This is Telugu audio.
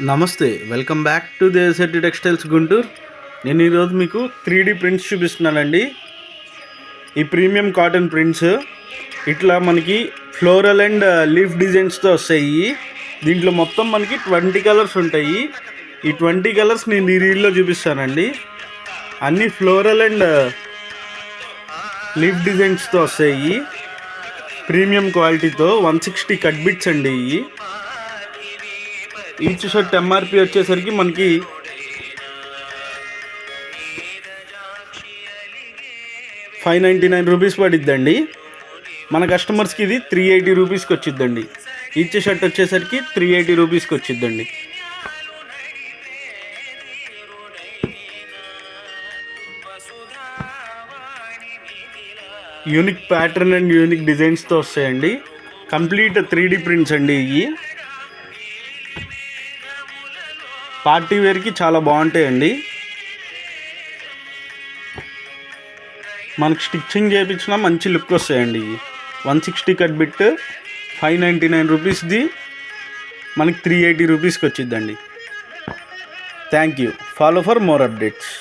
నమస్తే, welcome back to Desetti textiles Guntur. నేను ఈరోజు మీకు 3D ప్రింట్స్ చూపిస్తున్నానండి. ఈ ప్రీమియం కాటన్ ప్రింట్స్ ఇట్లా మనకి ఫ్లోరల్ అండ్ లీఫ్ డిజైన్స్తో వస్తాయి. దీంట్లో మొత్తం మనకి 20 కలర్స్ ఉంటాయి. ఈ 20 కలర్స్ నేను ఈ రీల్లో చూపిస్తానండి. అన్నీ ఫ్లోరల్ అండ్ లీఫ్ డిజైన్స్తో వస్తాయి. ప్రీమియం క్వాలిటీతో 160 కట్ బిట్స్ అండి. ఈచ్ షర్ట్ ఎంఆర్పి వచ్చేసరికి మనకి 599 రూపీస్ పడిద్దండి. మన కస్టమర్స్కి ఇది 380 రూపీస్కి వచ్చిద్దండి. ఈచ్ షర్ట్ వచ్చేసరికి 380 రూపీస్కి వచ్చిద్దండి. యూనిక్ ప్యాటర్న్ అండ్ యూనిక్ డిజైన్స్తో వస్తాయండి. కంప్లీట్ 3D ప్రింట్స్ అండి. ఇవి పార్టీ వేర్కి చాలా బాగుంటాయండి. మనకి స్టిచ్చింగ్ చేయించినా మంచి లుక్ వస్తాయండి. 160 కట్ బిట్ 599 రూపీస్ది మనకి 380 రూపీస్కి వచ్చిద్దండి. Thank you. Follow for more updates.